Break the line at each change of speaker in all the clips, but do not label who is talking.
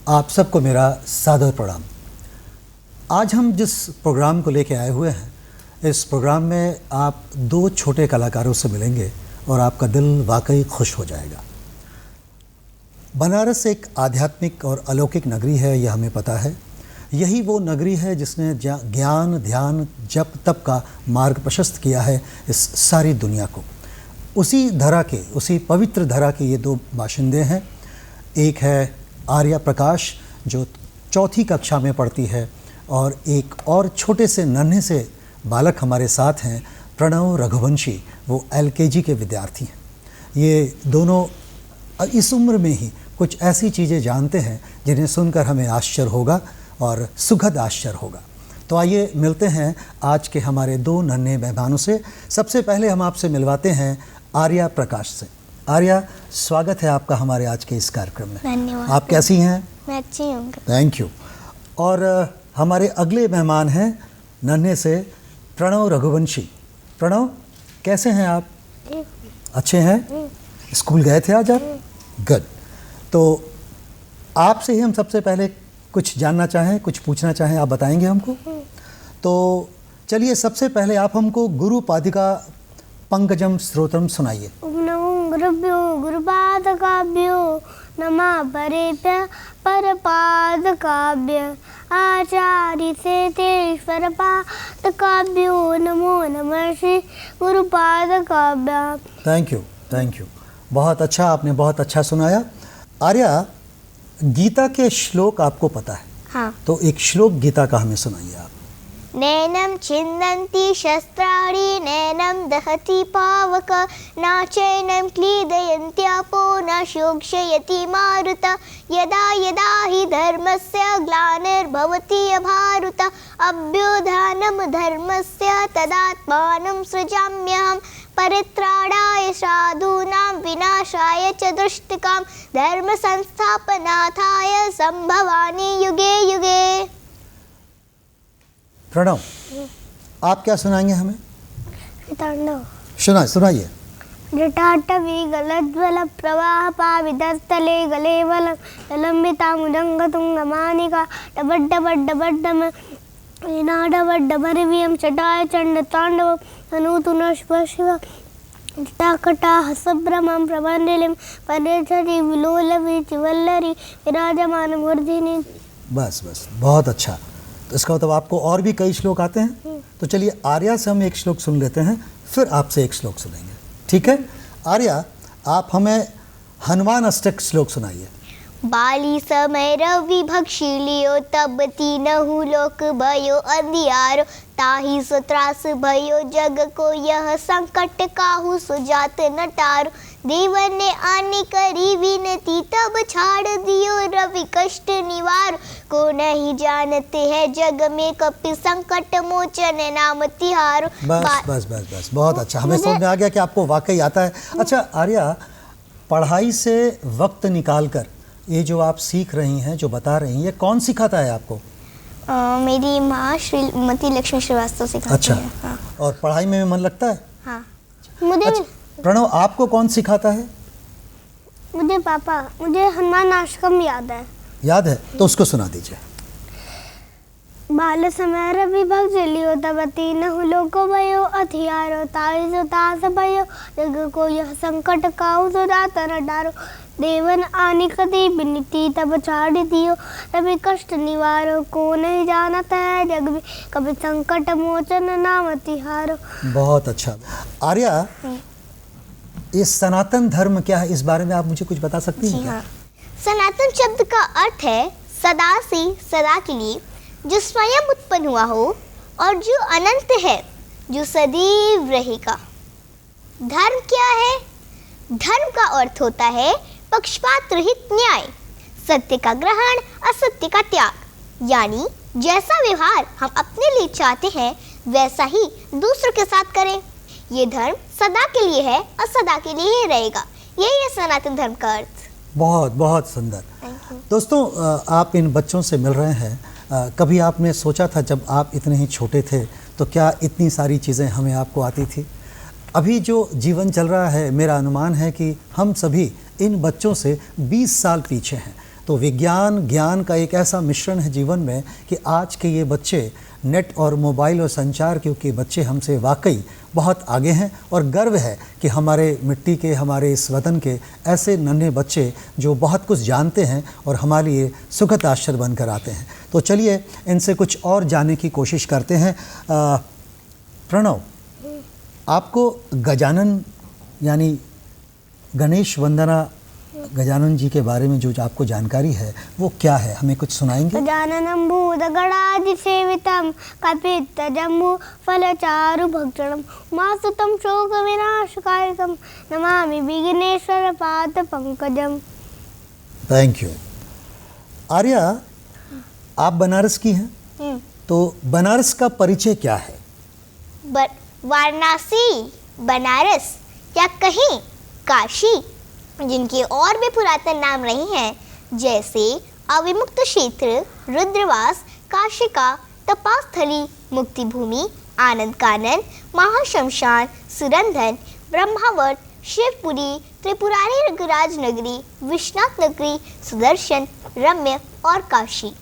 आप सबको मेरा सादर प्रणाम। आज हम जिस प्रोग्राम को लेके आए हुए हैं, इस प्रोग्राम में आप दो छोटे कलाकारों से मिलेंगे और आपका दिल वाकई खुश हो जाएगा। बनारस एक आध्यात्मिक और अलौकिक नगरी है, यह हमें पता है। यही वो नगरी है जिसने ज्ञान, ध्यान, जप, तप का मार्ग प्रशस्त किया है इस सारी दुनिया को। उसी धरा के, उसी पवित्र धरा के ये दो बाशिंदे हैं। एक है आर्या प्रकाश जो चौथी कक्षा में पढ़ती है, और एक और छोटे से नन्हे से बालक हमारे साथ हैं, प्रणव रघुवंशी, वो LKG के विद्यार्थी हैं। ये दोनों इस उम्र में ही कुछ ऐसी चीज़ें जानते हैं जिन्हें सुनकर हमें आश्चर्य होगा और सुखद आश्चर्य होगा। तो आइए मिलते हैं आज के हमारे दो नन्हे मेहमानों से। सबसे पहले हम आपसे मिलवाते हैं आर्या प्रकाश से। आर्या, स्वागत है आपका हमारे आज के इस कार्यक्रम में।
धन्यवाद।
आप कैसी हैं?
मैं अच्छी हूँ।
Thank you. और हमारे अगले मेहमान हैं नन्हे से प्रणव रघुवंशी। प्रणव, कैसे हैं आप? अच्छे हैं? स्कूल गए थे आज आप? गुड। तो आपसे ही हम सबसे पहले कुछ जानना चाहें, कुछ पूछना चाहें, आप बताएंगे हमको? तो चलिए, सबसे पहले आप हमको गुरु पादिका पंकजम स्तोत्रम सुनाइए।
गुरुभ्यो गुरुपादकाभ्यो नमः परेभ्य परपादकाभ्य आचार्य सेतेश्वर पादकाभ्यो नमो नमः श्री गुरुपादकाभ्य।
Thank you. बहुत अच्छा, आपने बहुत अच्छा सुनाया। आर्या, गीता के श्लोक आपको पता है?
हाँ।
तो एक श्लोक गीता का हमें सुनाइए आप।
नैनं छिन्दन्ति शस्त्राणि नैनं दहति पावक न चैनं क्लीदयन्त्यापो न शोषयति मारुत यदा यदा हि धर्मस्य ग्लानिर्भवति भारत अभ्युत्थानं धर्मस्य तदात्मानं सृजाम्यहं परित्राणाय साधूनां विनाशाय च दुष्टकां धर्म संस्थापनार्थाय संभवामि युगे युगे।
प्रणव, आप क्या सुनाएंगे हमें?
तांडव
सुनाइए।
जटाटवी गलज्वल प्रवाह पावितस्थले गलेवलं जलम्बितामुदङ्गतुङ्गमानिका डबड्डबड्डबड्डम वीणाडबड्डबरिवियं चटाय चण्डताण्डवं तनूतु न शिव जटाकटाः सभ्रमं प्रबन्धिलिं परेच्छति विलोलवीचिवल्लरी विराजमानमूर्धिनि।
बस, बहुत अच्छा। तो इसका मतलब आपको और भी कई श्लोक आते हैं। तो चलिए, आर्या से हम एक श्लोक सुन लेते हैं, फिर आपसे एक श्लोक सुनेंगे, ठीक है? आर्या, आप हमें हनुमान अष्टक श्लोक सुनाइए।
बाली समय रवि भक्षिलियो तब तीनहु लोक भयो अंधियारो ताहि सो त्रास भयो जग को यह संकट काहू सुजात न टारो देवन ने आने करी विनती तब छाड़ दियो रवि कष्ट निवार को नहीं जानते हैं जग में कपि संकट मोचन नाम तिहारो।
बस, बहुत अच्छा। हमें समझ में आ गया कि आपको वाकई आता है। अच्छा आर्या, पढ़ाई से वक्त निकाल कर ये जो आप सीख रही हैं, जो बता रही हैं, ये कौन सिखाता है आपको?
मेरी माँ श्रीमती लक्ष्मी श्रीवास्तव सिखाती
अच्छा
है। हाँ।
और पढ़ाई में मन लगता है?
हाँ। मुझे
अच्छा, प्रणव, आपको कौन सिखाता है?
मुझे पापा। मुझे हनुमान अष्टकम याद है।
याद है? तो उसको सुना दीजिए।
बाल समय रवि भक्षिलियो तब तीनहु लोक भयो अंधियारो ताहि सो त्रास भयो जग को यह संकट काहू सुजात न टारो देवन आने कदी विनती तब छाड़ दियो रवि कष्ट निवारो को नहीं जानता है जग में कभी संकट मोचन नाम तिहारो।
बहुत अच्छा। आर्या, ये सनातन धर्म क्या है, इस बारे में आप मुझे कुछ बता सकती हैं?
हाँ। सनातन शब्द का अर्थ है सदा से सदा के लिए, जो स्वयं उत्पन्न हुआ हो और जो अनंत है, जो सदैव रहेगा। धर्म क्या है? धर्म का अर्थ होता है पक्षपात रहित न्याय, सत्य का ग्रहण, असत्य का त्याग। यानी जैसा व्यवहार हम अपने लिए चाहते हैं वैसा ही दूसरों के साथ करें। ये धर्म सदा के लिए है और सदा के लिए ही रहेगा। यही है सनातन धर्म का अर्थ।
बहुत सुंदर। दोस्तों, आप इन बच्चों से मिल रहे हैं। कभी आपने सोचा था जब आप इतने ही छोटे थे तो क्या इतनी सारी चीज़ें हमें आपको आती थी? अभी जो जीवन चल रहा है, मेरा अनुमान है कि हम सभी इन बच्चों से 20 साल पीछे हैं। तो विज्ञान ज्ञान का एक ऐसा मिश्रण है जीवन में कि आज के ये बच्चे नेट और मोबाइल और संचार के बच्चे हमसे वाकई बहुत आगे हैं, और गर्व है कि हमारे मिट्टी के, हमारे इस वतन के ऐसे नन्हे बच्चे जो बहुत कुछ जानते हैं और हमारे लिए सुखद आश्चर्य बनकर आते हैं। तो चलिए इनसे कुछ और जानने की कोशिश करते हैं। प्रणव, आपको गजानन यानी गणेश वंदना गजानन जी के बारे में जो आपको जानकारी है वो क्या है, हमें कुछ सुनाएंगे?
गजाननं भूतगणाधिसेवितं कल्पितजम्बू फलचारु भक्षणं मास्तुतं शोकविनाशकारितं नमामि विघ्नेश्वरपादपङ्कजम्।
Thank you. आर्या, आप बनारस की हैं, तो बनारस का परिचय क्या है?
वाराणसी, बनारस या कहीं काशी, जिनके और भी पुरातन नाम रहे हैं, जैसे अविमुक्त क्षेत्र, रुद्रवास, काशिका, तपास्थली, मुक्ति भूमि, आनंद कानन, महाशमशान, सुरंधन, ब्रह्मावर्त, शिवपुरी, त्रिपुरारी रघुराज नगरी, विश्वनाथ नगरी, सुदर्शन, रम्य और काशी।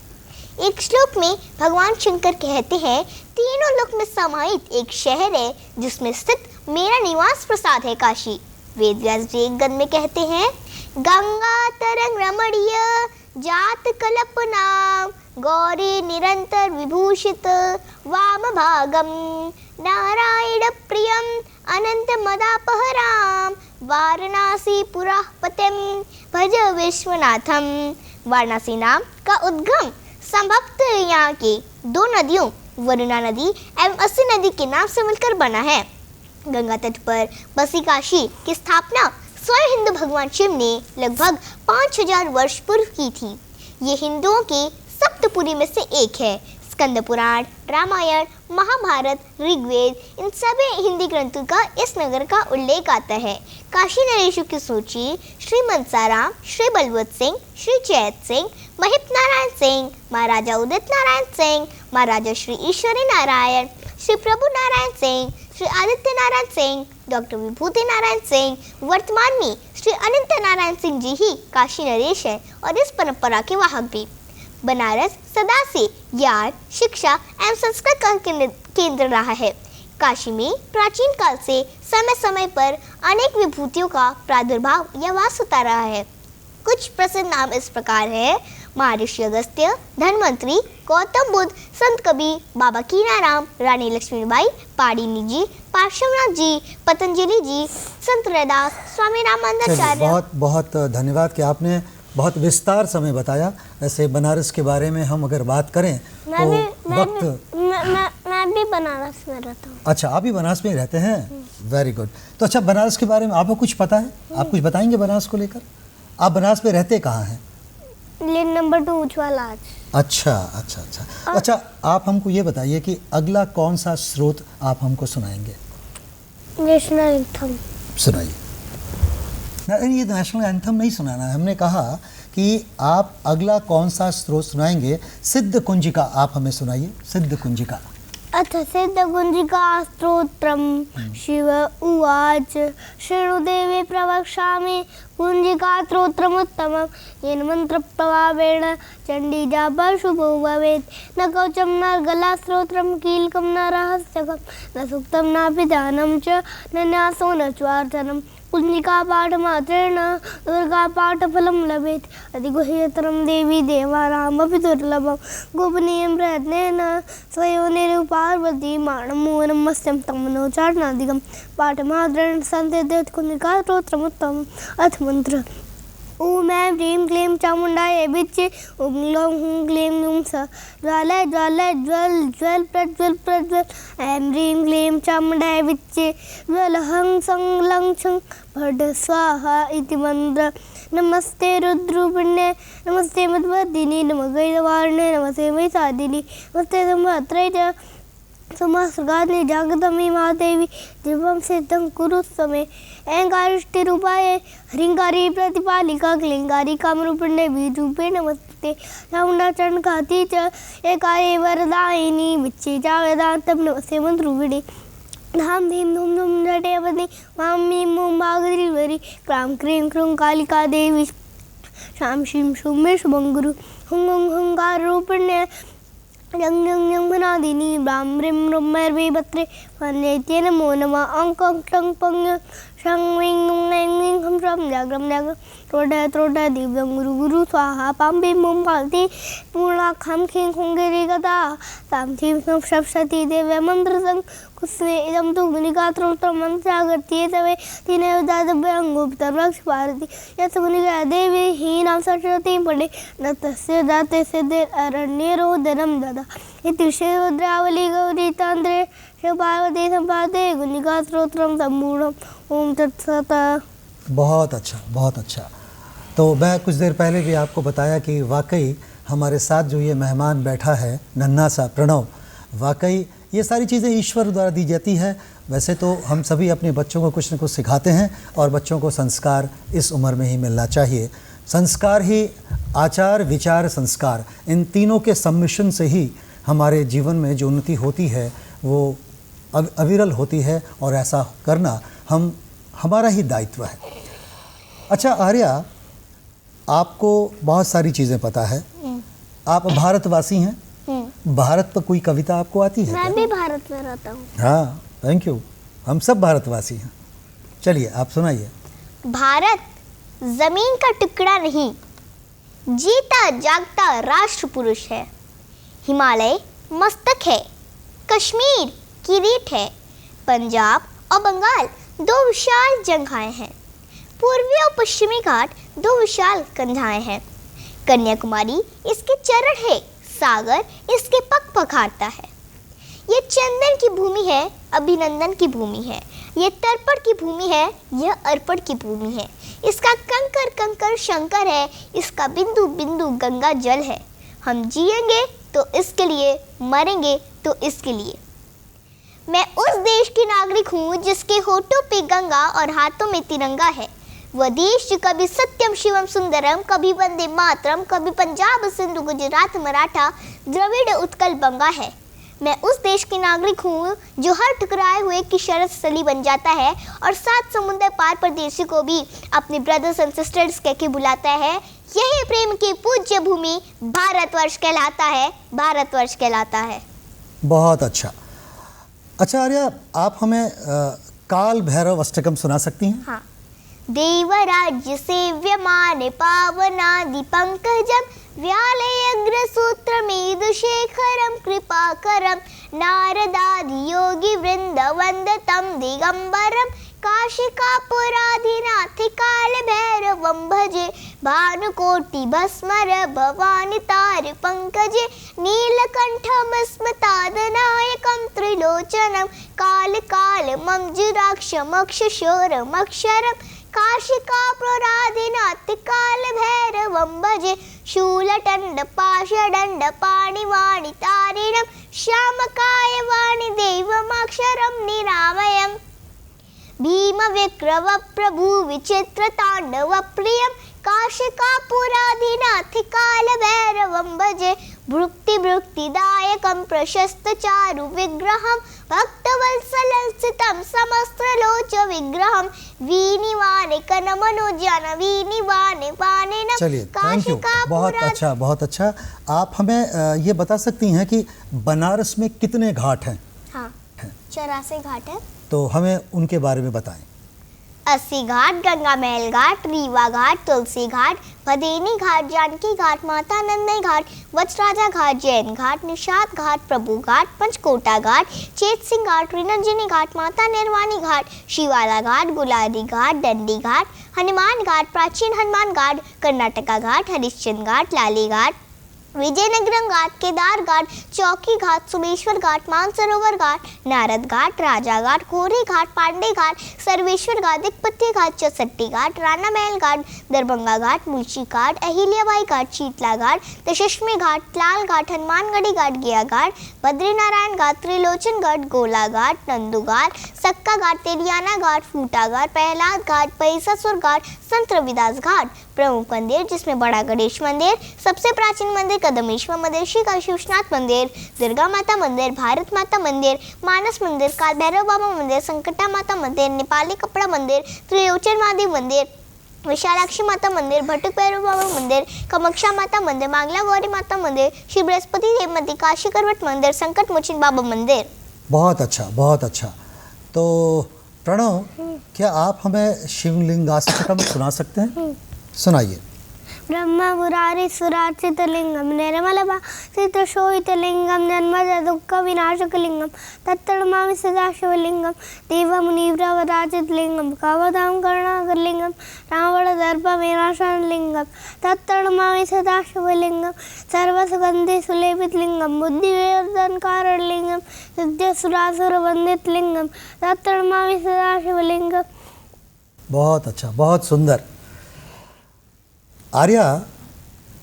एक श्लोक में भगवान शंकर कहते हैं, तीनों लोक में समाहित एक शहर है जिसमें स्थित मेरा निवास प्रसाद है काशी। वेदव्यास जी एक गद में कहते हैं, गंगा तरंग रमणीय जात कल्पनाम गौरी निरंतर विभूषित वाम भागम नारायण प्रियम अनंत मदापहराम वाराणसी पुरा पतिम भज विश्वनाथम। वाराणसी नाम का उद्गम संभवतः यहाँ के दो नदियों वरुणा नदी एवं अस्सी नदी के नाम से मिलकर बना है। गंगा तट पर बसी काशी की स्थापना स्वयं हिंदू भगवान शिव ने लगभग 5000 वर्ष पूर्व की थी। ये हिंदुओं के सप्तपुरी में से एक है। स्कंद पुराण, रामायण, महाभारत, ऋग्वेद, इन सभी हिंदी ग्रंथों का इस नगर का उल्लेख आता है। काशी नरेशों की सूची श्री मनसाराम, श्री बलवंत सिंह, श्री जैत सिंह, महिप नारायण सिंह, महाराजा उदित नारायण सिंह, महाराजा श्री ईश्वरी नारायण, श्री प्रभु नारायण सिंह, श्री आदित्य नारायण सिंह, डॉक्टर विभूति नारायण सिंह, वर्तमान में श्री अनंत नारायण सिंह जी ही काशी नरेश हैं और इस परंपरा के वाहक भी। बनारस सदा से ज्ञान, शिक्षा एवं संस्कृत का केंद्र रहा है। काशी में प्राचीन काल से समय समय पर अनेक विभूतियों का प्रादुर्भाव या वास होता रहा है। कुछ प्रसिद्ध नाम इस प्रकार है: महर्षि अगस्त्य, धन्वंतरी, गौतम बुद्ध, संत कबीर, बाबा कीनाराम, रानी लक्ष्मीबाई, पाणिनि जी, पार्श्वनाथ जी, पतंजलि जी, संत रैदास, स्वामी रामानंदाचार्य।
बहुत बहुत धन्यवाद कि आपने बहुत विस्तार समय बताया। वैसे बनारस के बारे में हम अगर बात करें तो
मैं भी बनारस में रहता हूँ।
अच्छा, आप भी बनारस में रहते हैं, वेरी गुड। तो अच्छा, बनारस के बारे में आपको कुछ पता है? आप कुछ बताएंगे बनारस को लेकर? आप बनारस में रहते कहाँ हैं?
Lane number 2 उछवाला।
अच्छा अच्छा अच्छा अच्छा, आप हमको ये बताइए कि अगला कौन सा स्रोत आप हमको सुनाएंगे?
नेशनल एंथम
सुनाइए। नहीं, ये नेशनल एंथम नहीं सुनाना है, हमने कहा कि आप अगला कौन सा स्रोत सुनाएंगे। सिद्ध कुंजिका आप हमें सुनाइए, सिद्ध कुंजिका।
अथ सिद्ध कुंजिका स्तोत्रम शिव उवाच शृणुदेवे प्रवक्ष्यामि कुंजिका स्तोत्रमुत्तमं येन मंत्रप्रभावेण चंडी जापः शुभो भवेत्। न कवचं न गला स्तोत्रं कीलकं न रहस्यकं न सूक्तं नापि ध्यानं च न न्यासो न स्वार्थनं। कुंजिका पाठमात्रेण दुर्गा पाठफलं लभेत्। अधिगुह्यतरं देवी देवानामपि दुर्लभं गोपनीयं प्रयत्नेन स्वयोनिरुपार्वती माणमूलं मत्स्यं तमनोच्चारणादिकं पाठमात्रेण सन्तेत् कुंजिका स्तोत्रमुत्तमम्। अथ मंत्र: ओम ऐं ह्रीं क्लीं चामुण्डायै विच्चे ओम ग्लौं हूं क्लीं ह्लूं स ज्वालय ज्वालय ज्वल ज्वल प्रज्वल प्रज्वल। ऐं ह्रीं क्लीं चामुण्डायै विच्चे ज्वलहं सं लं छं फट् स्वाहा इति मंत्र। नमस्ते रुद्रूपिण्ये नमस्ते मद्वदिनी नमः गैरवारिणे नमस्ते वैसादिनी नमस्ते संवत्सरे च समासगाने जागतमी महादेवी दिव्यं सिद्धं कुरु समे। ऐंकारिष्टिरूपाय ह्रींकारी प्रतिपालिका क्लींकारी कामरूपिण्ये बीजरूपे नमस्ते। चामुण्डाचरणघाती च एकाये वरदायिनी विच्चे जागदान्तं नमस्ते मंत्रूपिणे। धाम धीम धूम धूम जटेवती वाम मीं मूं भागधीवरी क्रां क्रीं क्रूं कालिका देवी
शाम शिम शुमे शुभं गुरु हुं हंकार रूपिण्य रंग रंग रंग मनादिनी ब्राह्म रिम रुमर्वी बत्रे वन्यते नमो नमः अंकं टंग पंग शं विंग नुंग विंग हम श्रम जागरम जागर त्रोड़ा दिव्यं गुरु गुरु स्वाहा पाम्बे मुम पालती पूर्णा खम खिंग होंगे गदा ताम थीम स्नोप शब शती देव मंत्र संग कुसने इदम तु गुनिकात्रों तो मंत्र जागरती तवे तीने उदाद व्यंगुप्त वृक्ष पारती यत गुनिका देवी ही नाम सरस्वती पड़े नतस्य दाते से दे अरण्य रोदनम ददा इति श्रीरुद्रावली गौरी तांद्रे शिव पार्वती संपादे गुनिका स्तोत्रम संपूर्णम ओम तत्सत।
बहुत अच्छा, बहुत अच्छा। तो मैं कुछ देर पहले भी आपको बताया कि वाकई हमारे साथ जो ये मेहमान बैठा है नन्हा सा प्रणव, वाकई ये सारी चीज़ें ईश्वर द्वारा दी जाती है। वैसे तो हम सभी अपने बच्चों को कुछ न कुछ सिखाते हैं और बच्चों को संस्कार इस उम्र में ही मिलना चाहिए। संस्कार ही आचार विचार संस्कार, इन तीनों के सम्मिश्रण से ही हमारे जीवन में जो उन्नति होती है वो अविरल होती है और ऐसा करना हमारा ही दायित्व है। अच्छा आर्या, आपको बहुत सारी चीज़ें पता है, आप भारतवासी हैं, भारत पर कोई कविता आपको आती है?
मैं भी भारत में रहता हूँ।
हाँ, थैंक यू, हम सब भारतवासी हैं। चलिए आप सुनाइए।
भारत जमीन का टुकड़ा नहीं, जीता जागता राष्ट्र पुरुष है। हिमालय मस्तक है, कश्मीर किरीट है, पंजाब और बंगाल दो विशाल जंघाएं हैं, पूर्वी और पश्चिमी घाट दो विशाल कंधाएं हैं, कन्याकुमारी इसके चरण है, सागर इसके पग पखारता है। ये चंदन की भूमि है, अभिनंदन की भूमि है, ये तर्पण की भूमि है, यह अर्पण की भूमि है। इसका कंकर कंकर शंकर है, इसका बिंदु बिंदु गंगा जल है। हम जिएंगे तो इसके लिए, मरेंगे तो इसके लिए। मैं उस देश की नागरिक हूँ जिसके होठों पे गंगा और हाथों में तिरंगा है। वह देश जो कभी सत्यम शिवम सुंदरम, कभी वंदे मातरम, कभी पंजाब सिंधु गुजरात मराठा द्रविड़ उत्कल बंगा है। मैं उस देश की नागरिक हूँ जो हर ठुकराए हुए की शरत स्थली बन जाता है और 7 समुंदर पार परदेशी को भी अपने ब्रदर्स एंड सिस्टर्स कह के बुलाता है। यही प्रेम की पूज्य भूमि भारतवर्ष कहलाता है, भारतवर्ष कहलाता है।
बहुत अच्छा। अच्छा आर्या, आप हमें काल भैरव अष्टकम सुना सकती हैं?
हाँ। देवराज्य सेव्यमाने पावनादि पंकजम व्यालयग्र सूत्र मेदुशेखरम कृपाकरम नारदादि योगी वृंद वंदतम दिगंबरम काशिकापुराधिनाथ काल भैरवं भजे भानुकोटि भस्मर भवानि तार पंकजे नीलकंठम स्मतादनायकं त्रिलोचनं काल काल मंजुराक्षमक्षशोरमक्षरं काशिकापुराधिनाथ काल भैरवं भजे शूलटंड पाशदंड पाणिवाणि तारिणं श्यामकाय वाणि देवमक्षरं निरामयम् भीम विक्रम प्रभु विचित्र तांडव प्रियम काशिकापुराधिनाथ काल भैरवं भजे भुक्ति भुक्तिदायकं प्रशस्त चारु विग्रहं भक्तवत्सलं स्थितं समस्त्रलोच विग्रहं वीनिवाने कनमनोज्ञान वीनिवाने वानेन।
चलिए, थैंक यू, बहुत अच्छा, बहुत अच्छा। आप हमें ये बता सकती हैं कि बनारस में कितने घाट हैं?
हाँ, 84 घाट है।
तो हमें उनके बारे में बताएं।
80 घाट, गंगा महल घाट, रीवा घाट, तुलसी घाट, भदेनी घाट, जानकी घाट, माता नंदनी घाट, वज्रराजा घाट, जैन घाट, निषाद घाट, प्रभु घाट, पंचकोटा घाट, चेत सिंह घाट, त्रिनंजनी घाट, माता निर्वाणी घाट, शिवाला घाट, गुलारी घाट, दंडी घाट, हनुमान घाट, प्राचीन हनुमान घाट, कर्नाटका घाट, हरिश्चंद्र घाट, लाली घाट, विजयनगरम घाट, केदार घाट, चौकी घाट, सुमेश्वर घाट, मानसरोवर घाट, नारद घाट, राजा घाट, कोरी घाट, पांडे घाट, सर्वेश्वर घाट, दिक्पति घाट, चौसट्टी घाट, राणा महल घाट, दरभंगा घाट, मुंशी घाट, अहिल्याबाई घाट, शीतला घाट, दशमी घाट, लाल घाट, हनुमानगढ़ी घाट, गया घाट, बद्रीनारायण घाट, त्रिलोचन घाट, गोला घाट, नंदू घाट, सक्का घाट, तेलियाना घाट, फूटा घाट, प्रहलाद घाट, महिषासुर घाट, संत रविदास घाट। प्रमुख मंदिर जिसमें बड़ा गणेश मंदिर, सबसे प्राचीन मंदिर कदमेश्वर मंदिर, श्री काशी विश्वनाथ मंदिर, दुर्गा माता मंदिर, भारत माता मंदिर, मानस मंदिर, काल भैरव बाबा मंदिर, संकटा माता मंदिर, नेपाली कपड़ा मंदिर, त्रिलोचन महादेव मंदिर, विशालाक्षी माता मंदिर, भट्टक भैरव बाबा मंदिर, कामाख्या माता मंदिर, मांगला गौरी माता मंदिर, श्री बृहस्पति देव मंदिर, काशी करवट मंदिर, संकट मोचन बाबा मंदिर।
बहुत अच्छा, बहुत अच्छा। तो प्रणव, क्या आप हमें शिवलिंगाष्टकम सुना सकते हैं? सुनाइए।
ब्रह्म मुरारी सुरार्चितलिंगम निर्मलभासितशोभितलिंगम जन्मज दुःख विनाशकलिंगम तत्तन्नमामि सदाशिवलिंगम देवमुनिव्रवराजितलिंगम कवदां करुणाकरलिंगम रावणदर्पविनाशनलिंगम तत्तन्नमामि सदाशिवलिंगम सर्वसुगन्धिसुलेपितलिंगम बुद्धिविवर्धनकारणलिंगम सिद्धसुरासुरवन्दितलिंगम तत्तन्नमामि सदाशिवलिंगम।
बहुत अच्छा, बहुत सुंदर। आर्या,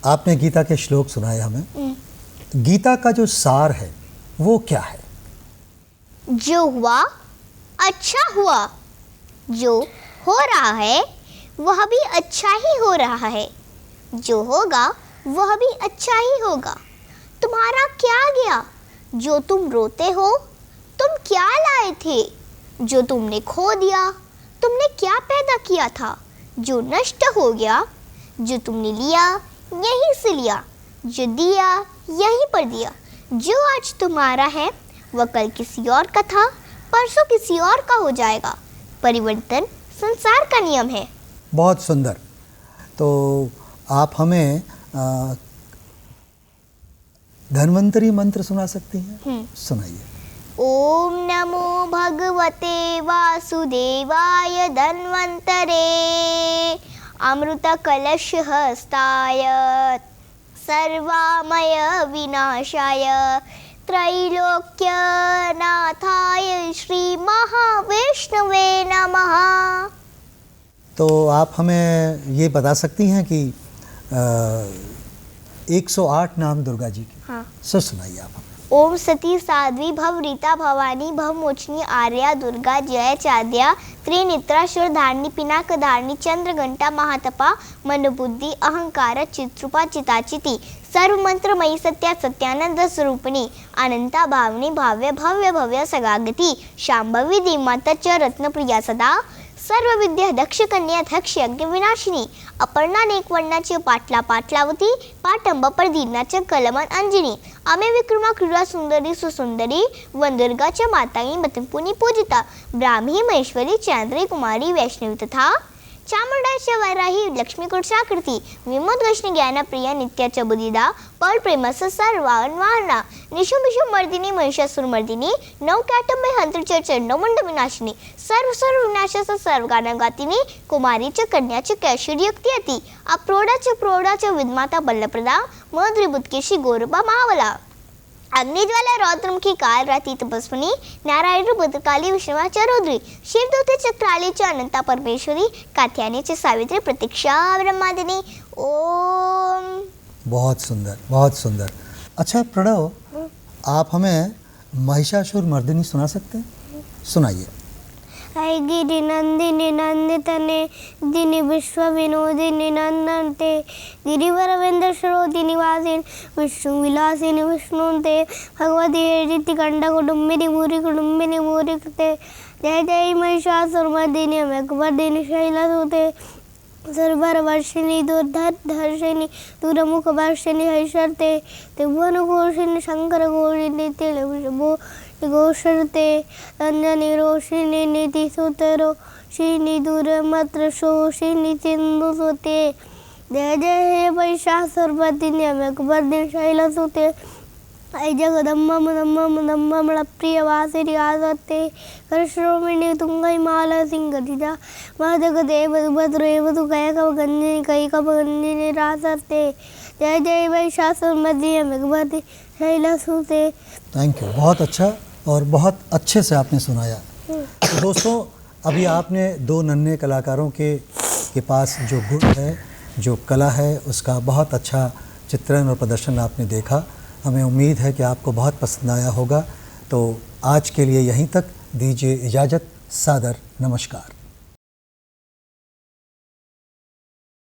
आपने गीता के श्लोक सुनाए हमें। गीता का जो सार है वो क्या है?
जो हुआ अच्छा हुआ, जो हो रहा है वह भी अच्छा ही हो रहा है, जो होगा वह भी अच्छा ही होगा। तुम्हारा क्या गया जो तुम रोते हो? तुम क्या लाए थे जो तुमने खो दिया? तुमने क्या पैदा किया था जो नष्ट हो गया? जो तुमने लिया यहीं से लिया, जो दिया यहीं पर दिया। जो आज तुम्हारा है वह कल किसी और का था, परसों किसी और का हो जाएगा। परिवर्तन संसार का नियम है।
बहुत सुंदर। तो आप हमें धन्वंतरी मंत्र सुना सकती हैं? सुनाइए।
ओम नमो भगवते वासुदेवाय धन्वंतरे अमृत कलश हस्ताय सर्वामय विनाशाय त्रैलोक्यनाथाय श्री महाविष्णुवे नमः।
तो आप हमें ये बता सकती हैं कि 108 नाम दुर्गा जी के?
हाँ।
सुनाइए आप हमें।
ओम सती साध्वी भव रीता भवानी भव मोचनी आर्या दुर्गा जय चाद्या त्रिनेत्रा शिवधारिणी पिनाक धारिणी चंद्र घंटा महातपा मनोबुद्धि अहंकार चित्रूपा चिताचिति सर्वमंत्रमयी सत्या सत्यानंद स्वरूपिणी अनंता भावनी भाव्य भव्य भव्य सगागति शांभवी देवमाता च रत्न प्रिया सदा सर्व विद्या दक्ष कन्या दक्ष यज्ञ विनाशिनी अपर्णा नेकवर्णाची पाटला पाटलावती पाटंब प्रदीर्णाच्या कलमन अंजनी अमे विक्रमा क्रीडा सुंदरी सुसुंदरी वंदुर्गाच्या माताई मतपुनी पूजिता ब्राह्मी महेश्वरी चांद्री कुमारी वैष्णवी तथा चामुंडाच्या वराही लक्ष्मी कुर्षाकृती विमोद वैष्णव ज्ञान प्रिया नित्याच्या बुद्धिदा पर प्रेमस सर्वान्वाहना निशुंभिशु मर्दिनी महिषासुर मर्दिनी नौकाटंबे हंत्रच्या चंडमुंड विनाशिनी सर्व सर्व विनाशाचा सर्वगान गातिनी कुमारीच्या कन्याच्या कैशोर्यक्ती अति अप्रौढाच्या विद्माता बल्लप्रदा मद्रिबुत्केशी गौरबा मावला अग्निज्वाला रौद्रमुखी काल राती तपस्विनी नारायण भद्रकाली विष्णुवाच्या रौद्री शिवदूते चक्रालीच्या अनंता परमेश्वरी कात्यायनीची सावित्री प्रतीक्षा ब्रह्मादिनी। ओम।
बहुत सुंदर, बहुत सुंदर। अच्छा प्रणव, आप हमें महिषासुर मर्दिनी सुना सकते हैं? सुनाइए।
गिरि नंदिनी नंदितने दिनि विश्व विनोदिनी नंदनते गिरिवरवेंद्र श्रोदिनी वासिनी विष्णु विलासिनी विष्णुते भगवती हेरिति कंड कुटुंबिनी भूरि कृते जय जय महिषासुरमर्दिनी मेघवर्दिनी शैलसूते सर्वरवर्षिणी दुर्धर्षिणी दूरमुखवर्षिणी हैशर्ते त्रिभुवनघोषिणी शंकरघोषिणी तिलभो घोषरते अंजनी रोषिणी नीति सुतरोषिणी दूरमत्र शोषिणी सिंधुसुते जय जय हे महिषासुरमर्दिनी मेघवर्दिनी शैलसूते ऐ जगदम्बा प्रियवासिनी आसते करश्रोमिणी तुंगैमाला सिंहधिजा महजगदेव भद्रेव तु कैकवगंजिनी कैकवगंजिनी रासते जय जय महिषासुरमर्दिनी मेघवर्दिनी शैलसूते।
थैंक यू, बहुत अच्छा और बहुत अच्छे से आपने सुनाया। तो दोस्तों, अभी आपने दो नन्हे कलाकारों के पास जो गुण है, जो कला है, उसका बहुत अच्छा चित्रण और प्रदर्शन आपने देखा। हमें उम्मीद है कि आपको बहुत पसंद आया होगा। तो आज के लिए यहीं तक, दीजिए इजाज़त। सादर नमस्कार।